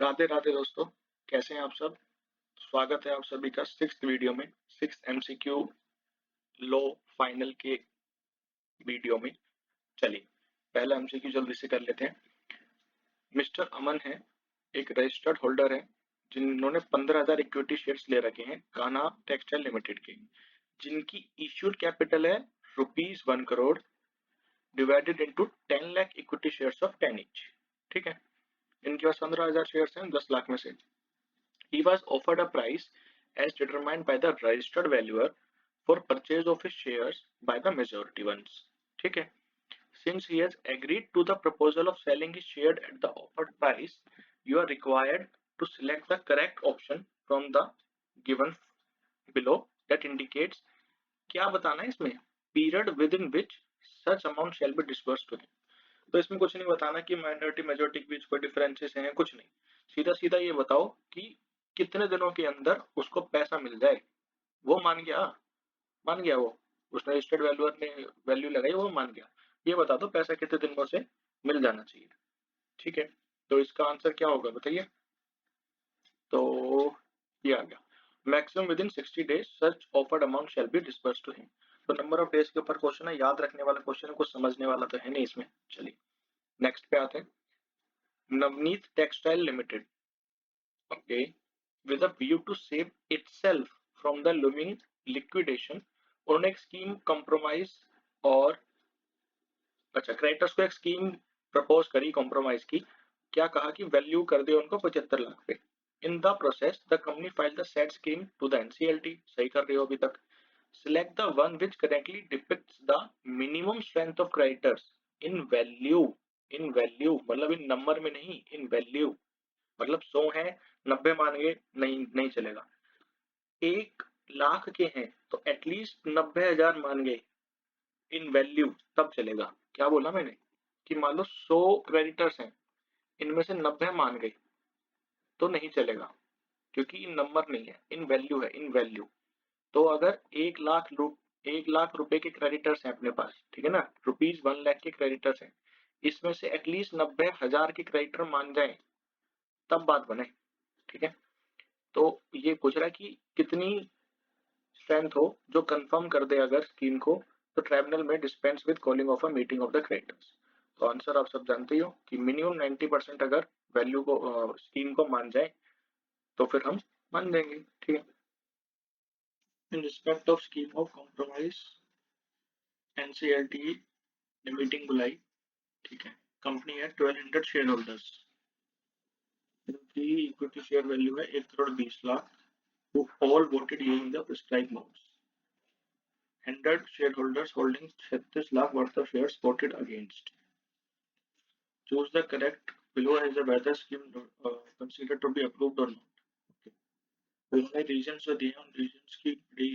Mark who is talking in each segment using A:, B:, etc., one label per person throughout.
A: राधे राधे दोस्तों, कैसे हैं आप सब। स्वागत है आप सभी का सिक्स्थ वीडियो में, सिक्स्थ एमसीक्यू लो फाइनल के वीडियो में। चलिए पहला एमसीक्यू जल्दी से कर लेते हैं। मिस्टर अमन है, एक रजिस्टर्ड होल्डर है जिन्होंने 15,000 इक्विटी शेयर्स ले रखे हैं कान्हा टेक्सटाइल लिमिटेड के, जिनकी इश्यूड कैपिटल है ₹1 crore divided into 10 lakh equity shares of 10 each. ठीक है, इनके पास 15,000 शेयर्स हैं 10 लाख में से। He was offered a price as determined by the registered valuer for purchase of his shares by the majority ones. ठीक है, since he has agreed to the proposal of selling his share at the offered price, you are required to select the correct option from the given below that indicates क्या बताना है इसमें, period within which such amount shall be disbursed to him। तो इसमें कुछ नहीं बताना कि माइनॉरिटी मेजॉरिटी के बीच कोई डिफरेंसेस हैं, कुछ नहीं। सीधा सीधा ये बताओ कि कितने दिनों के अंदर उसको पैसा मिल जाए। वो मान गया वो, उसने रजिस्टर्ड वैल्यूअर ने वैल्यू लगाई, वो मान गया। ये बता दो पैसा कितने दिनों से मिल जाना चाहिए। ठीक है, तो इसका आंसर क्या होगा बताइए। तो ये आ गया, maximum within 60 days such offered amount shall be disbursed to him. तो नंबर ऑफ डेज के ऊपर क्वेश्चन है, याद रखने वाला क्वेश्चन है, कुछ समझने वाला तो है नहीं इसमें। चलिए नेक्स्ट पे आते हैं। Navneet Textile Limited, okay, with a view to save itself from the looming liquidation, उन्होंने एक स्कीम कॉम्प्रोमाइज और क्रेडिटर्स को एक स्कीम प्रपोज करी कॉम्प्रोमाइज की। क्या कहा कि वैल्यू कर दे उनको 75 लाख पे। In the process the company file the set scheme to the NCLT. सही कर रहे हो अभी तक। Select the one which correctly depicts the minimum strength of creditors in value. In value मतलब इन नंबर में नहीं, इन वैल्यू। मतलब 100 है, 90 मान गए नहीं चलेगा। 1 लाख के हैं तो एटलीस्ट 90,000 मान गए इन वैल्यू, तब चलेगा। क्या बोला मैंने कि मान लो 100 क्रेडिटर्स हैं, इनमें से 90 मान गए तो नहीं चलेगा, क्योंकि इन नंबर नहीं है, इन वैल्यू है, इन वैल्यू। तो अगर 1 लाख रुपए के क्रेडिटर्स हैं अपने पास, ठीक है ना, ₹1 लाख के क्रेडिटर्स हैं, इसमें से एटलीस्ट 90,000 के क्रेडिटर मान जाए तब बात बने। ठीक है, तो ये पूछ रहा है कि कितनी स्ट्रेंथ हो जो कंफर्म कर दे अगर स्कीम को, तो ट्राइब्यूनल में dispense with calling of a meeting of the creditors. तो आंसर आप सब जानते ही हो कि मिनिमम 90% अगर वैल्यू को स्कीम को मान जाए तो फिर हम मान देंगे। ठीक है, in respect of scheme of compromise NCLT ने मीटिंग बुलाई। ठीक है, कंपनी है 1200 शेयर होल्डर्स, इनकी इक्विटी शेयर वैल्यू है 1,20,00,000 who all voted using the prescribed modes. 100 shareholders holding 36 lakh worth of shares voted against. Choose the correct below as a whether scheme considered to be approved or not. Okay. तो उन्होंने reason जो दिए हैं, उन reason की बड़ी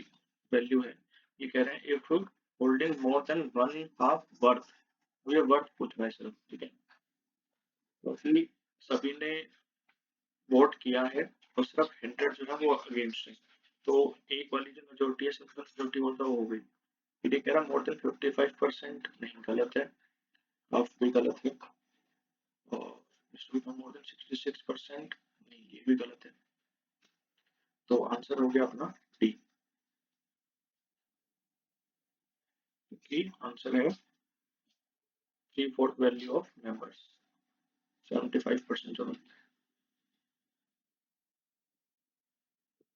A: value है। ये कह रहे हैं if holding more than 1/2 worth, मुझे वर्थ पूछ रहा है सिर्फ। ठीक है, तो फिर सभी ने वोट किया है और सिर्फ 100 जो है वो अगेंस्ट है। तो एक वाली जो मेजोरिटी है, सिंपल मेजोरिटी बोलता वो हो गई। ये कह रहा मोर देन 55% नहीं, गलत है, हाफ भी गलत है। और मोर देन 66% नहीं, ये भी गलत है। तो आंसर हो गया अपना डी, क्योंकि आंसर है 3/4 वैल्यू ऑफ मेंबर्स, 75% जो बनता है।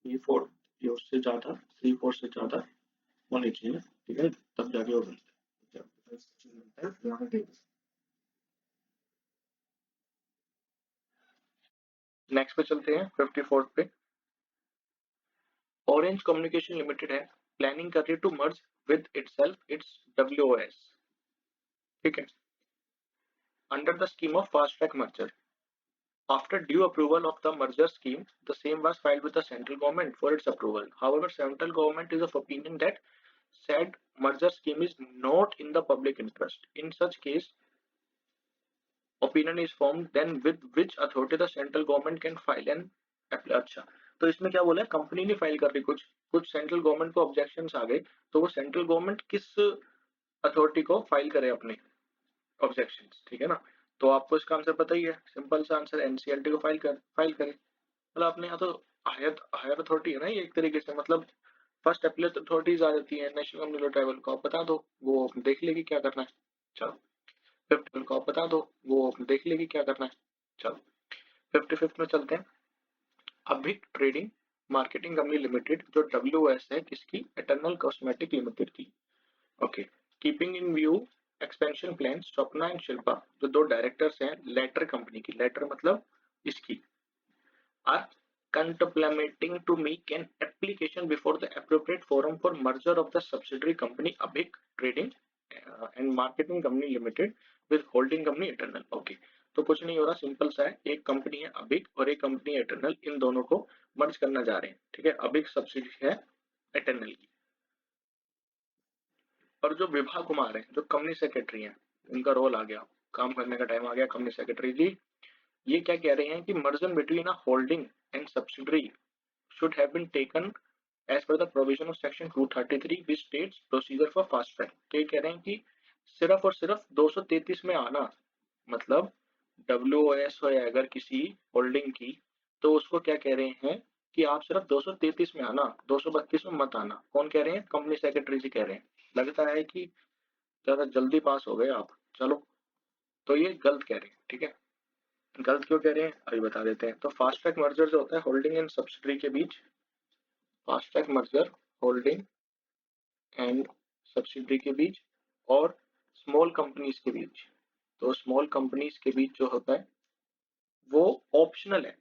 A: 3/4 ये उससे ज्यादा, 3/4 से ज्यादा होनी चाहिए। ठीक है, तब जाके वो बनता है। नेक्स्ट पे चलते हैं 54 पे। ऑरेंज कम्युनिकेशन लिमिटेड है, प्लानिंग कर रही to merge with itself it's WOS। ठीक है, under the scheme of fast track merger. After due approval of the merger scheme, the same was filed with the central government for its approval. However, central government is of opinion that said merger scheme is not in the public interest. In such case, opinion is formed then with which authority the central government can file an अच्छा, तो इसमें क्या बोला है, company नहीं file कर रही, कुछ सेंट्रल गवर्नमेंट को ऑब्जेक्शंस आ गए, तो वो सेंट्रल गवर्नमेंट किस अथॉरिटी को फाइल करे अपने ऑब्जेक्शंस। ठीक है ना, तो आपको इसका आंसर पता ही है, सिंपल सा आंसर, एनसीएलटी को फाइल करें। मतलब अपने यहाँ तो हायर अथॉरिटी है ना ये एक तरीके से, मतलब फर्स्ट अपीलेट अथॉरिटीज आ जाती है, नेशनल कम्युनिटी लॉ ट्राइब्यूनल को आप बता दो, वो देख लेगी क्या करना है। चलो 50 को आप बता दो, वो देख लेगी क्या करना है। चलो 55 में चलते हैं। अभिक ट्रेडिंग मार्केटिंग कंपनी लिमिटेड जो WOS है किसकी, इटर्नल कॉस्मेटिक लिमिटेड की। Okay, keeping in view expansion plan, Swapna and Shilpa जो दो डायरेक्टर्स हैं लेटर कंपनी की, लेटर मतलब इसकी, are contemplating to make an application before the appropriate forum for merger of the subsidiary company Abhik Trading and Marketing Company Limited with holding company Eternal. Okay, तो कुछ नहीं हो रहा, simple सा है, एक कंपनी है अभिक और एक कंपनी एटर्नल, इन दोनों को मर्ज करना जा रहे हैं। ठीक है, अभिक सब्सिडी है एटर्नल की। और जो विभा कुमार है जो कंपनी सेक्रेटरी हैं, इनका रोल आ गया, काम करने का टाइम आ गया कंपनी सेक्रेटरी जी। ये क्या कह रहे हैं कि merger between a holding and subsidiary should have been taken as per the provision of section 233 which states procedure for fast track। तो ये कह रहे हैं कि सिर्फ और सिर्फ 233 में आना, मतलब WOS हो अगर किसी होल्डिंग की, तो उसको क्या कह रहे हैं कि आप सिर्फ 233 में आना, 232 में मत आना। कौन कह रहे हैं, कंपनी सेक्रेटरी जी कह रहे हैं। लगता है कि ज्यादा जल्दी पास हो गए आप। चलो, तो ये गलत कह रहे हैं। ठीक है, गलत क्यों कह रहे हैं अभी बता देते हैं। तो फास्ट ट्रैक मर्जर जो होता है होल्डिंग एंड सब्सिडरी के बीच, fast track merger holding and subsidiary के बीच और स्मॉल कंपनीज के बीच, तो स्मॉल कंपनीज के बीच जो होता है वो ऑप्शनल है।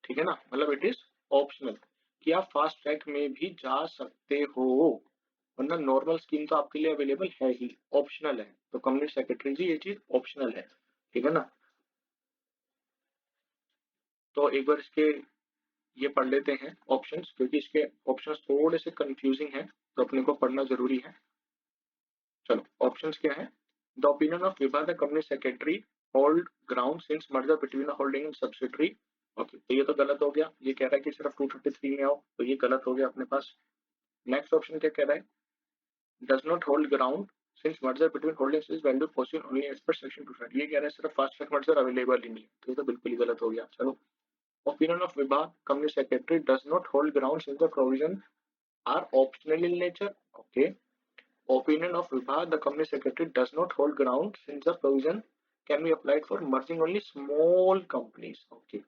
A: ठीक है ना, मतलब इट इज ऑप्शनल कि आप फास्ट ट्रैक में भी जा सकते हो, वरना नॉर्मल स्कीम तो आपके लिए अवेलेबल है ही, ऑप्शनल है। तो कंपनी सेक्रेटरी जी ये चीज ऑप्शनल है। ठीक है ना, तो एक बार इसके ये पढ़ लेते हैं ऑप्शंस, क्योंकि इसके ऑप्शंस थोड़े से कंफ्यूजिंग हैं, तो अपने को पढ़ना जरूरी है। चलो ऑप्शंस क्या है, the opinion of Vibha the company secretary hold ground since merger between holding and subsidiary. Okay, so ये तो गलत हो गया, ये कह रहा है कि सिर्फ 233 में आओ, तो ये गलत हो गया अपने पास। नेक्स्ट ऑप्शन क्या कह रहा है, does not hold ground since merger between holdings is value possible only as per section 230। ये कह रहा है सिर्फ फास्ट ट्रैक मर्जर अवेलेबल ही नहीं है, तो ये तो बिल्कुल ही गलत हो गया। चलो, opinion of Vibha company secretary does not hold ground since the provision are optional in nature. Okay, opinion of Vibha, the company secretary does not hold ground since the provision can be applied for merging only small companies. Okay,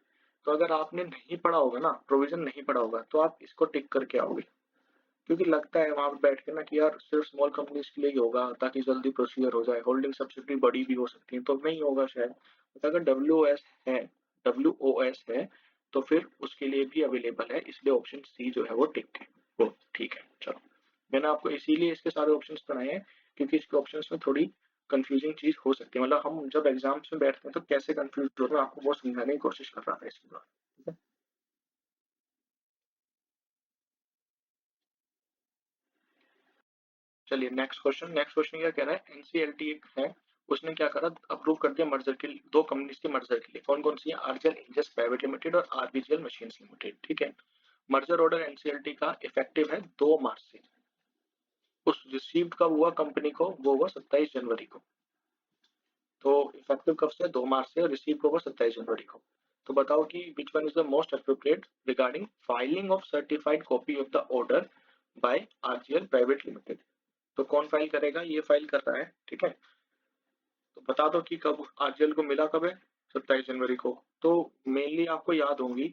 A: तो अगर आपने नहीं पढ़ा होगा ना, provision नहीं पढ़ा होगा, तो आप इसको टिक करके आओगे, क्योंकि लगता है वहां पे बैठ के ना कि यार सिर्फ स्मॉल कंपनीज के लिए ही होगा ताकि जल्दी प्रोसीजर हो जाए, होल्डिंग सब्सिडी बड़ी भी हो सकती है, तो नहीं होगा शायद। तो अगर डब्ल्यू ओ एस है तो फिर उसके लिए भी अवेलेबल है, इसलिए ऑप्शन सी जो है वो टिक है, वो ठीक है। चलो, मैंने आपको इसीलिए इसके सारे ऑप्शन बनाए हैं, क्योंकि इसके ऑप्शन में थोड़ी कंफ्यूजिंग चीज हो सकती है, मतलब हम जब एग्जाम्स में बैठते हैं तो कैसे कंफ्यूज हो रहे हैं आपको वो समझाने की कोशिश कर रहा था इसके बाद। ठीक है, चलिए नेक्स्ट क्वेश्चन क्या कह रहा है, एनसीएलटी एक है, उसने क्या करा, अप्रूव कर दिया मर्जर के लिए, दो कंपनीज के मर्जर के लिए। कौन कौन सी है, आरजीएल इंजस प्राइवेट लिमिटेड और आरबीजीएल मशीन्स लिमिटेड। ठीक है, मर्जर ऑर्डर एनसीएलटी का इफेक्टिव है 2 मार्च से, उस रिसीव्ड कब हुआ कंपनी को, वो हुआ 27 जनवरी को। तो इफेक्टिव कब से, 2 मार्च से, रिसीव कब हुआ 27 जनवरी को। तो बताओ कि which one is the most appropriate regarding filing of certified copy of the order by RGL private limited. तो कौन फाइल करेगा, ये फाइल कर रहा है। ठीक है, तो बता दो कि कब आरजीएल को मिला, कब है, 27 जनवरी को। तो मेनली आपको याद होंगी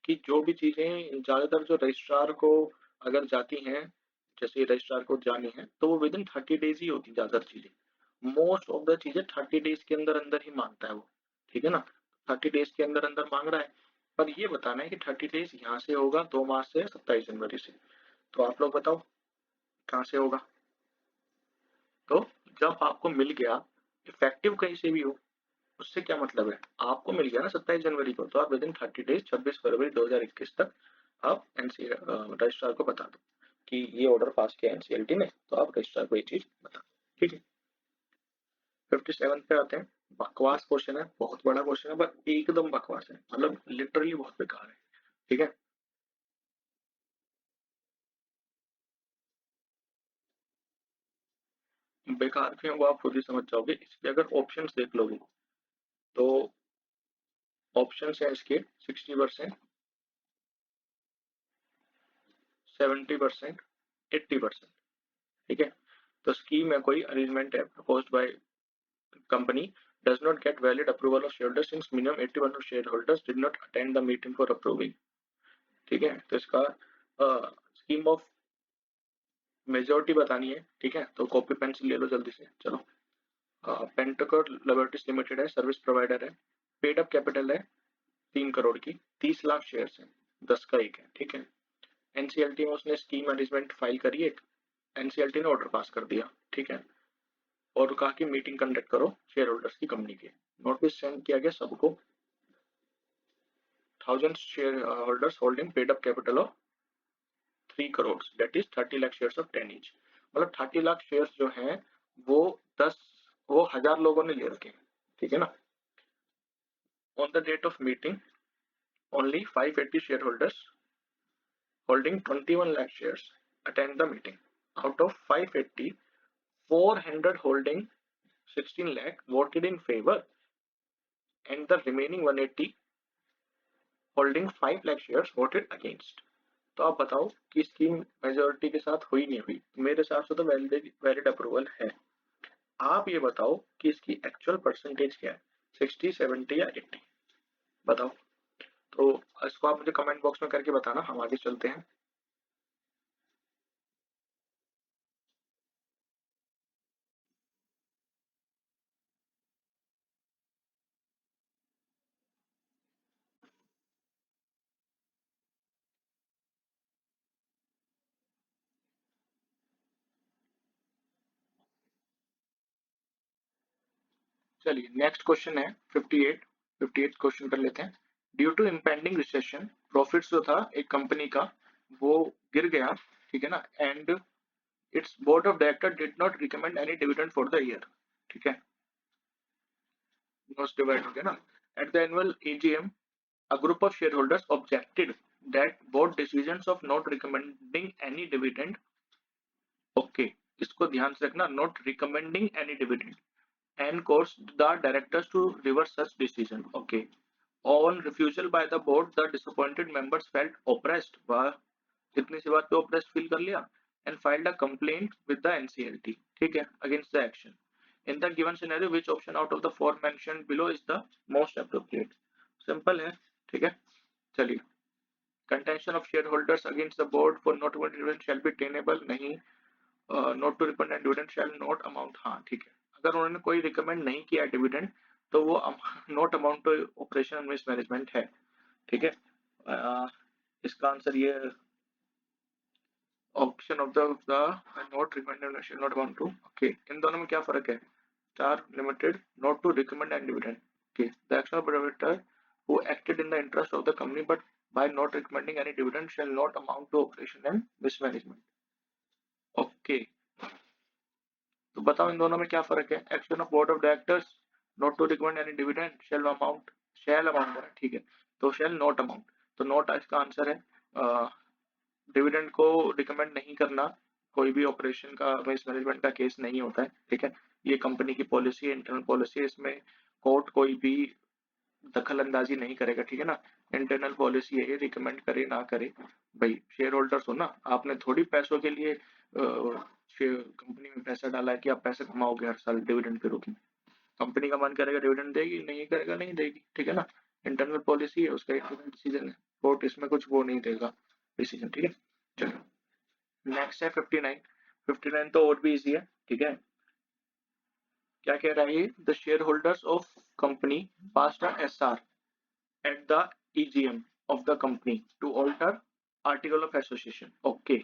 A: कि जो भी चीजें ज्यादातर जो रजिस्ट्रार को अगर जाती हैं, जैसे रजिस्ट्रार को जानी है, तो वो विद इन 30 डेज ही होती ज्यादातर चीजें, मोस्ट ऑफ द चीजें 30 डेज के अंदर अंदर ही मांगता है वो। ठीक है ना, 30 डेज के अंदर अंदर मांग रहा है, पर ये बताना है कि 30 डेज यहाँ से होगा 2 मार्च से 27 जनवरी से। तो आप लोग बताओ कहाँ से होगा। तो जब आपको मिल गया, इफेक्टिव कहीं से भी हो, उससे क्या मतलब है, आपको मिल गया ना 27 जनवरी को, तो आप विद इन 30 डेज 26 फरवरी 2021 तक आप एनसी रजिस्ट्रार को बता दो कि ये ऑर्डर पास किया एनसीएलटी ने, तो आप रजिस्ट्रार को ये चीज बता दो। ठीक है, 57 पे आते हैं। बकवास क्वेश्चन है, बहुत बड़ा क्वेश्चन है, पर एकदम बकवास है, मतलब लिटरली बहुत बेकार है। ठीक है, बेकार क्यों है वो आप खुद ही समझ जाओगे, इसके अगर ऑप्शंस देख लोगे तो ऑप्शन है इसके 60%, 70%, 80%। ठीक है, तो स्कीम में कोई अरेंजमेंट है proposed by company does not get valid approval of shareholders since minimum 81 of shareholders did not attend the meeting for approving। ठीक है, तो इसका स्कीम ऑफ मेजोरिटी बतानी है। ठीक है, तो कॉपी पेंसिल ले लो जल्दी से। चलो, पेंटाकोर लैबोरेटरीज लिमिटेड है, सर्विस प्रोवाइडर है, पेड अप कैपिटल है 3 करोड़ की, 30 लाख शेयर्स हैं, 10 का एक है। ठीक है, एनसीएलटी में उसने स्कीम मैनेजमेंट फाइल करी एक, एनसीएलटी ने ऑर्डर पास कर दिया। ठीक है, और कहा कि मीटिंग कंडक्ट करो शेयर होल्डर्स की कंपनी के। नोटिस सेंड किया गया सबको, 1000 share holders holding paid up capital of 3 crore, that is 30 lakh shares of 10 each. मतलब 30 लाख शेयर्स जो हैं वो 1000 लोगों ने ले रखे हैं। ठीक है ना। On the date of meeting only 580 shareholders holding 21 lakh shares attend the meeting. Out of 580, 400 holding 16 lakh voted in favor and the remaining 180 holding 5 lakh shares voted against। तो आप बताओ कि स्कीम मेजोरिटी के साथ हुई नहीं हुई। मेरे हिसाब से तो वैलिड अप्रूवल है। आप ये बताओ कि इसकी एक्चुअल परसेंटेज क्या है, 60, 70 या 80? बताओ। तो इसको आप मुझे कमेंट बॉक्स में करके बताना, हम आगे चलते हैं। चलिए नेक्स्ट क्वेश्चन है 58 क्वेश्चन कर लेते हैं। Due to impending recession, profits जो था एक कंपनी का वो गिर गया। ठीक है ना, and it's board of director did not recommend any dividend for the year. ठीक है, नोट्स डिवाइड हो गया ना। At the annual AGM a group of shareholders objected that board decisions of not recommending any dividend, okay, इसको ध्यान से रखना, not recommending any dividend, and caused the directors to reverse such decision। okay, on refusal by the board the disappointed members felt oppressed, वाह, इतनी सी बात पे oppressed feel कर लिया, and filed a complaint with the NCLT। ठीक है, against the action। in the given scenario which option out of the four mentioned below is the most appropriate? Simple है। ठीक है, चलिए, contention of shareholders against the board for not to dividend shall be tenable, नहीं, not to recommend dividend shall not amount, हाँ ठीक है। अगर उन्होंने कोई रिकमेंड नहीं किया डिविडेंड तो वो not amount to operation mismanagement है। ठीक है, इसका आंसर ये option of the not recommended shall not amount to. Okay, इन दोनों में क्या फर्क है? Star limited not to recommend and dividend. Okay, the action of director who acted in the interest of the company but by not recommending any dividend shall not amount to operation and mismanagement। Okay, तो बताओ इन दोनों में क्या फर्क है? Action of board of directors not to recommend any dividend shall amount है। ठीक है, तो शैल नॉट अमाउंट, तो नॉट इसका आंसर है। डिविडेंड को रिकमेंड नहीं करना कोई भी ऑपरेशन का मिसमैनेजमेंट का केस नहीं होता है। ठीक है, ये कंपनी की पॉलिसी है, इंटरनल पॉलिसी है, इसमें कोर्ट कोई भी दखल अंदाजी नहीं करेगा। ठीक है ना, इंटरनल पॉलिसी है, रिकमेंड करे ना करे, भाई शेयर होल्डर्स हो ना, आपने थोड़ी पैसों के लिए कंपनी में पैसा डाला है कि आप पैसे कमाओगे हर साल डिविडेंड के रूप में। कंपनी का मन करेगा डिविडेंड देगी, नहीं करेगा नहीं देगी। ठीक है ना, इंटरनल पॉलिसी है, उसका इंटरनल डिसीजन है, कोर्ट इसमें कुछ वो नहीं देगा डिसीजन। ठीक है, चलो नेक्स्ट है 59। 59 तो और भी इजी है। ठीक है, क्या कह रहा है? The share holders of company passed a SR at the EGM of the company to alter article of association। okay,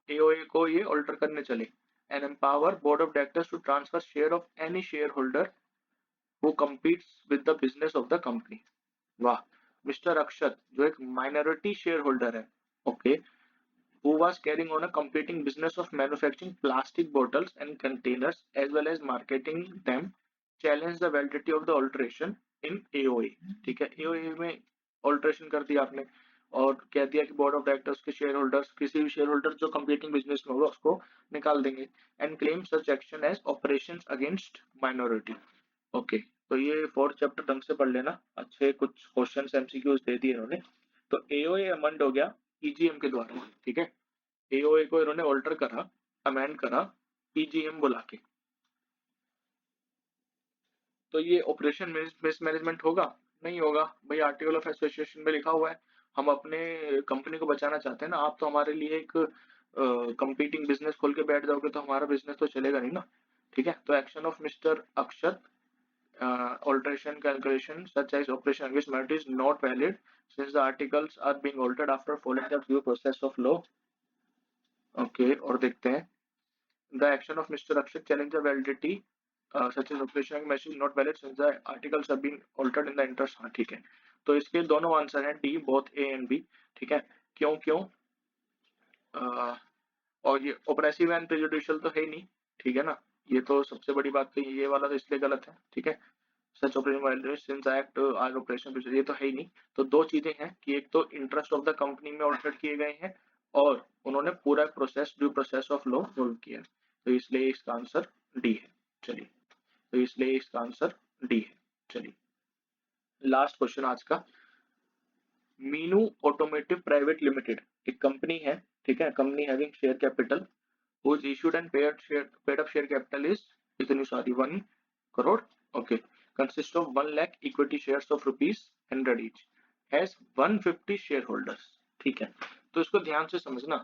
A: AOA को ये alter करने चले and empower board of directors to transfer share of any shareholder who competes with the business of the company। वाह, mister अक्षत जो एक minority shareholder है, okay, who was carrying on a competing business of manufacturing plastic bottles and containers as well as marketing them, challenge the validity of the alteration in AOA। ठीक है, AOA में alteration कर दिया आपने और कह दिया कि बोर्ड ऑफ डायरेक्टर्स के शेयर होल्डर्स, किसी भी शेयर होल्डर जो कंपीटिंग बिजनेस में होगा उसको निकाल देंगे, and claim such action as operations against minority. Okay, so ये 4th चैप्टर ढंग से पढ़ लेना, अच्छे कुछ क्वेश्चन एमसीक्यूज दे दिए इन्होंने। तो एओए अमेंड हो गया ईजीएम के द्वारा, ठीक है। एओए को इन्होंने ऑल्टर करा, अमेंड करा ईजीएम बुला के। तो ये ऑपरेशन मिसमैनेजमेंट होगा? नहीं होगा भाई, आर्टिकल ऑफ एसोसिएशन में लिखा हुआ है, हम अपने कंपनी को बचाना चाहते हैं ना। आप तो हमारे लिए एक कंपीटिंग बिजनेस खोल के बैठ जाओगे तो हमारा बिजनेस तो चलेगा नहीं ना, ठीक है। तो action of mister Akshat alteration calculation such as operation against merit is not valid since the articles are being altered after following the due process of law. Okay, और देखते हैं the action of Mr. Akshat challenge the validity such as operation against merit is not valid since the articles have been altered in the interest. हाँ ठीक है, तो इसके दोनों answer हैं D, both A and B, ठीक है। क्यों क्यों और ये ऑपरेसिव एंड प्रेजुडिशियल तो है ही नहीं, ठीक है ना। ये तो सबसे बड़ी बात तो ये वाला तो इसलिए गलत है, ठीक है। Such operation since act are operation, ये तो है ही नहीं। तो दो चीजें हैं कि एक तो इंटरेस्ट ऑफ द कंपनी में ऑल्टर किए गए हैं और उन्होंने पूरा process due process of law follow किया है, तो इसलिए इसका आंसर डी है। चलिए, तो इसलिए इसका आंसर डी है। चलिए लास्ट क्वेश्चन आज का। मीनू ऑटोमोटिव प्राइवेट लिमिटेड एक कंपनी है, ठीक है। Company having share capital whose issued and paid up share capital is इतनी सारी 1 crore, okay, consists of 1 lakh equity shares of rupees 100 each, has 150 shareholders, ठीक है। तो इसको ध्यान से समझना,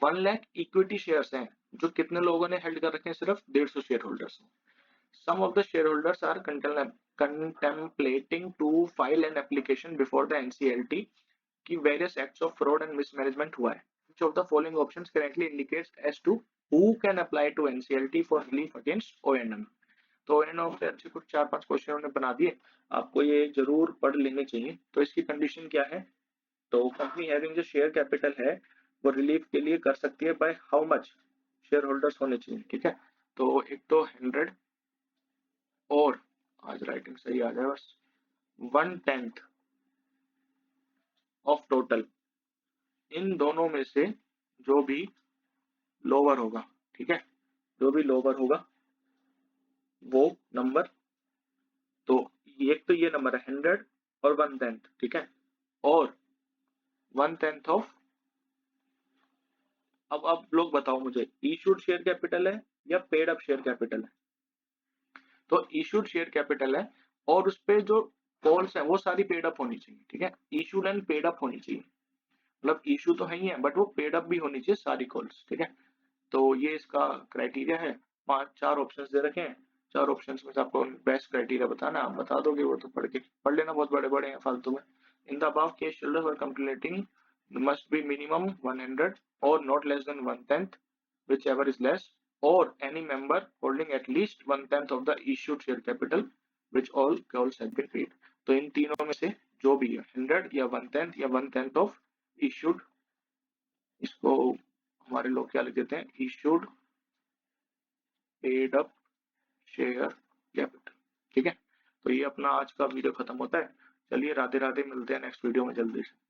A: 1 लाख इक्विटी शेयर्स हैं जो कितने लोगों ने हेल्ड कर रखे हैं, सिर्फ 150 shareholders. Some of the shareholders are contemplating to file an application before the NCLT कि various acts of fraud and mismanagement हुआ है। Which of the following options correctly indicates as to who can apply to NCLT for relief against O&M? तो O&M से अच्छे कुछ 4-5 question उन्होंने बना दिए, आपको ये जरूर पढ़ लेने चाहिए। तो इसकी कंडीशन क्या है, तो कंपनी हैविंग जो शेयर कैपिटल है वो रिलीफ के लिए कर सकती है by how much, share holders होने चाहिए, ठीक है। तो एक तो 100 और आज राइटिंग सही आ जाए बस 1/10 ऑफ टोटल, इन दोनों में से जो भी लोअर होगा, ठीक है, जो भी लोअर होगा वो नंबर, तो एक तो ये नंबर है 100 और 1/10, ठीक है, और 1/10 ऑफ, अब आप लोग बताओ मुझे इशूड शेयर कैपिटल है या पेड अप शेयर कैपिटल है। तो इशूड शेयर कैपिटल है और उस पे जो कॉल्स है वो सारी पेड अप होनी चाहिए, ठीक है। इशूड एंड पेड अप होनी चाहिए, मतलब इशू तो है ही है बट वो पेड अप भी होनी चाहिए सारी कॉल्स, ठीक है। तो ये इसका क्राइटेरिया है। 4 ऑप्शंस दे रखे हैं, 4 ऑप्शंस में से आपको बेस्ट क्राइटेरिया बताना, आप बता दोगे, वो तो पढ़ लेना, बहुत बड़े बड़े हैं फालतू में। In the above case children for completing must be minimum 100 or not less than 1/10 whichever is less, or any member holding at least 1/10 of the issued share capital which all calls have been paid। तो इन तीनों में से जो भी है 100 या 1/10 या 1/10 of issued, इसको हमारे लोग क्या लिख देते हैं, issued paid up share capital, ठीक है। तो ये अपना आज का वीडियो खत्म होता है। चलिए राधे राधे, मिलते हैं नेक्स्ट वीडियो में जल्दी से।